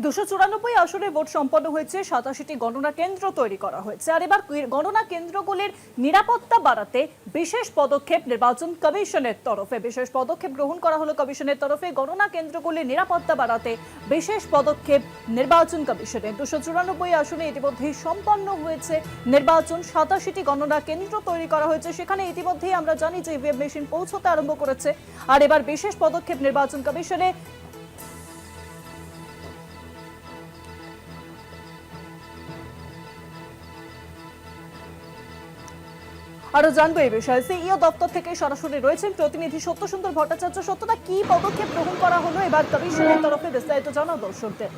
294 আসনে ভোট সম্পন্ন হয়েছে, 87টি গণনা কেন্দ্র তৈরি করা হয়েছে। আর এবার গণনা কেন্দ্রগুলির নিরাপত্তা বাড়াতে বিশেষ পদক্ষেপ নির্বাচন কমিশনের তরফে গ্রহণ করা হলো। কমিশনের তরফে গণনা কেন্দ্রগুলির নিরাপত্তা বাড়াতে বিশেষ পদক্ষেপ নির্বাচন কমিশনের। 294 আসনে ইতিমধ্যেই সম্পন্ন হয়েছে নির্বাচন, 87টি গণনা কেন্দ্র তৈরি করা হয়েছে। সেখানে ইতিমধ্যেই আমরা জানি যে ইভিএম মেশিন পৌঁছতে আরম্ভ করেছে। আর এবার বিশেষ পদক্ষেপ নির্বাচন কমিশনে। আরো জানবো এই বিষয়ে সিইও দপ্তর থেকে সরাসরি রয়েছেন প্রতিনিধি সত্যসুন্দর ভট্টাচার্য। সত্যটা কি পদক্ষেপ গ্রহণ করা হলো এবার কমিশনের তরফে, বিস্তারিত জানাও দর্শকদের।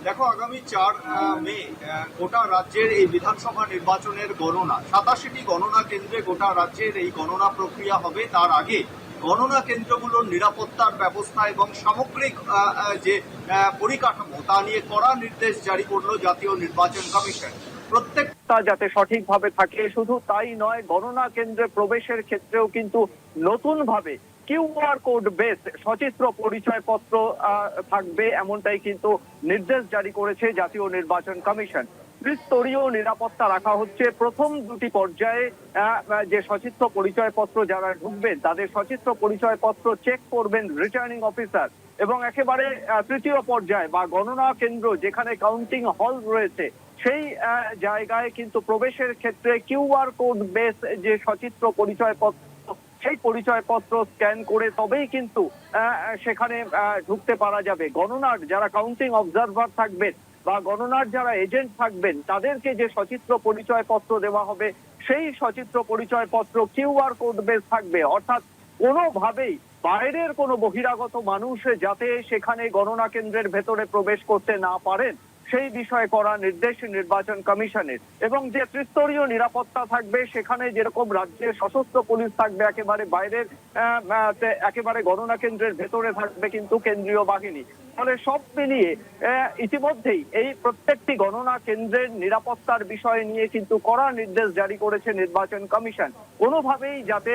দেখো, আগামী 4 মে গোটা রাজ্যের এই বিধানসভা নির্বাচনের গণনা, 87টি গণনা কেন্দ্রে গোটা রাজ্যের এই গণনা প্রক্রিয়া হবে। তার আগে গণনা কেন্দ্রগুলোর নিরাপত্তার ব্যবস্থা এবং সামগ্রিক যে পরিকাঠামো তা নিয়ে কড়া নির্দেশ জারি করলো জাতীয় নির্বাচন কমিশন। প্রত্যেকটা যাতে সঠিকভাবে থাকে, শুধু তাই নয়, গণনা কেন্দ্রে প্রবেশের ক্ষেত্রেও কিন্তু নতুনভাবে কিউআর কোড বেস সচিত্র পরিচয়পত্র থাকবে, এমনটাই কিন্তু নির্দেশ জারি করেছে জাতীয় নির্বাচন কমিশন। ত্রিস্তরীয় নিরাপত্তা রাখা হচ্ছে। প্রথম দুটি পর্যায়ে যে সচিত্র পরিচয়পত্র যারা ঢুকবেন তাদের সচিত্র পরিচয়পত্র চেক করবেন রিটার্নিং অফিসার, এবং একেবারে তৃতীয় পর্যায়ে বা গণনা কেন্দ্র যেখানে কাউন্টিং হল রয়েছে সেই জায়গায় কিন্তু প্রবেশের ক্ষেত্রে কিউআর কোড বেস যে সচিত্র পরিচয়পত্র, সেই পরিচয়পত্র স্ক্যান করে তবেই কিন্তু সেখানে ঢুকতে পারা যাবে। গণনার যারা কাউন্টিং অবজারভার থাকবেন বা গণনার যারা এজেন্ট থাকবেন তাদেরকে যে সচিত্র পরিচয়পত্র দেওয়া হবে সেই সচিত্র পরিচয়পত্র কিউআর কোড বেস থাকবে, অর্থাৎ কোনোভাবেই বাইরের কোনো বহিরাগত মানুষ যাতে সেখানে গণনা কেন্দ্রের ভেতরে প্রবেশ করতে না পারেন সেই বিষয়ে করা নির্দেশ নির্বাচন কমিশনের। এবং যে ত্রিস্তরীয় নিরাপত্তা থাকবে, সেখানে যেরকম রাজ্যের সশস্ত্র পুলিশ থাকবে একেবারে বাইরের, একেবারে গণনা কেন্দ্রের ভেতরে থাকবে কিন্তু কেন্দ্রীয় বাহিনী। ফলে সব মিলিয়ে ইতিমধ্যেই এই প্রত্যেকটি গণনা কেন্দ্রের নিরাপত্তার বিষয় নিয়ে কিন্তু কড়া নির্দেশ জারি করেছে নির্বাচন কমিশন। কোনোভাবেই যাতে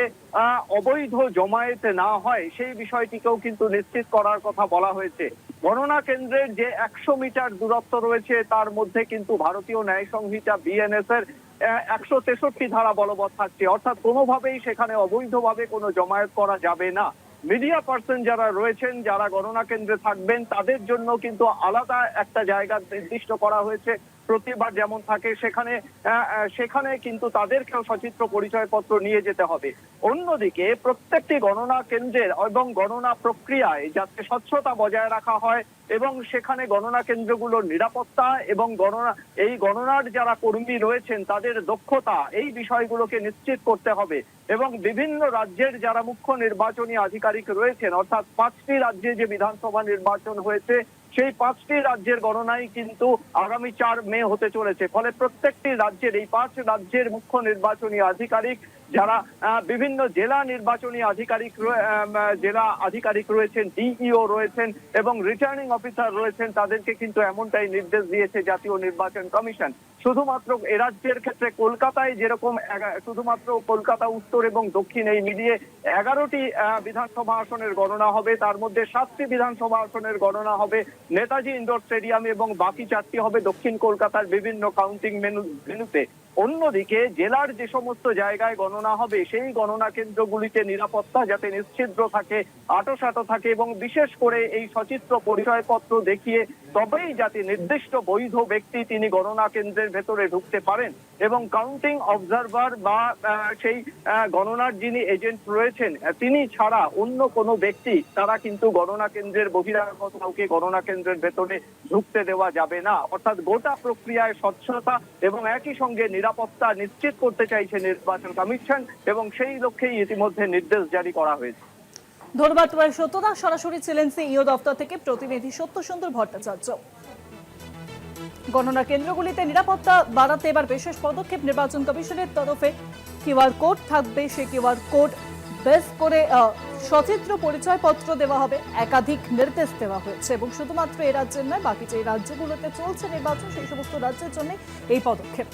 অবৈধ জমায়েত না হয় সেই বিষয়টিকেও কিন্তু নিশ্চিত করার কথা বলা হয়েছে। গণনা কেন্দ্রের যে 100 মিটার দূরত্ব রয়েছে তার মধ্যে কিন্তু ভারতীয় ন্যায় সংহিতা বিএনএস এর 163 ধারা বলবৎ থাকছে, অর্থাৎ কোনোভাবেই সেখানে অবৈধভাবে কোনো জমায়েত করা যাবে না। মিডিয়া পার্সন যারা রয়েছেন, যারা গণনা কেন্দ্রে থাকবেন তাদের জন্য কিন্তু আলাদা একটা জায়গা নির্দিষ্ট করা হয়েছে। প্রতিবার যেমন থাকে সেখানে কিন্তু তাদেরকেও সচিত্র পরিচয়পত্র নিয়ে যেতে হবে। অন্যদিকে প্রত্যেকটি গণনা কেন্দ্রের এবং গণনা প্রক্রিয়ায় যাতে স্বচ্ছতা বজায় রাখা হয় এবং সেখানে গণনা কেন্দ্রগুলোর নিরাপত্তা এবং এই গণনার যারা কর্মী রয়েছেন তাদের দক্ষতা, এই বিষয়গুলোকে নিশ্চিত করতে হবে। এবং বিভিন্ন রাজ্যের যারা মুখ্য নির্বাচনী আধিকারিক রয়েছেন, অর্থাৎ 5টি রাজ্যে যে বিধানসভা নির্বাচন হয়েছে সেই 5টি রাজ্যের গণনাই কিন্তু আগামী 4 মে হতে চলেছে। ফলে প্রত্যেকটি রাজ্যের এই 5 রাজ্যের মুখ্য নির্বাচনী আধিকারিক, যারা বিভিন্ন জেলা নির্বাচনী আধিকারিক রয়েছেন, ডিইও রয়েছেন এবং রিটার্নিং অফিসার রয়েছেন, তাদেরকে কিন্তু এমনটাই নির্দেশ দিয়েছে জাতীয় নির্বাচন কমিশন। শুধুমাত্র এ রাজ্যের ক্ষেত্রে কলকাতায় যেরকম শুধুমাত্র কলকাতা উত্তর এবং দক্ষিণ এই মিলিয়ে 11টি বিধানসভা আসনের গণনা হবে, তার মধ্যে 7টি বিধানসভা আসনের গণনা হবে নেতাজি ইন্ডোর স্টেডিয়ামে এবং বাকি 4টি হবে দক্ষিণ কলকাতার বিভিন্ন কাউন্টিং ভেন্যুতে। অন্যদিকে জেলার যে সমস্ত জায়গায় গণনা হবে সেই গণনা কেন্দ্রগুলিতে নিরাপত্তা যাতে নিশ্ছিদ্র থাকে, আঁটোসাঁটো থাকে এবং বিশেষ করে এই সচিত্র পরিচয়পত্র দেখিয়ে তবেই যাতে নির্দিষ্ট বৈধ ব্যক্তি তিনি গণনা কেন্দ্রের ভেতরে ঢুকতে পারেন। এবং কাউন্টিং অবজারভার বা সেই গণনার যিনি এজেন্ট রয়েছেন তিনি ছাড়া অন্য কোনো ব্যক্তি তারা কিন্তু গণনা কেন্দ্রের বহিরাগত কাউকে গণনা কেন্দ্রের ভেতরে ঢুকতে দেওয়া যাবে না। অর্থাৎ গোটা প্রক্রিয়ায় স্বচ্ছতা এবং একই সঙ্গে নিরাপত্তা নিশ্চিত করতে চাইছে নির্বাচন কমিশন এবং সেই লক্ষ্যেই ইতিমধ্যে নির্দেশ জারি করা হয়েছে। ধন্যবাদ তোমার সত্যদা। সরাসরি ছিলেন সিইও দপ্তর থেকে প্রতিনিধি সত্যসুন্দর ভট্টাচার্য। গণনা কেন্দ্রগুলিতে নিরাপত্তা বাড়াতে এবার বিশেষ পদক্ষেপ নির্বাচন কমিশনের তরফে। কিউআর কোড থাকবে, সেই কিউআর কোড বেস করে সচিত্র পরিচয়পত্র দেওয়া হবে, একাধিক নির্দেশ দেওয়া হয়েছে এবং শুধুমাত্র এই রাজ্যের নয় বাকি যে রাজ্যগুলোতে চলছে নির্বাচন সেই সমস্ত রাজ্যের জন্য এই পদক্ষেপ।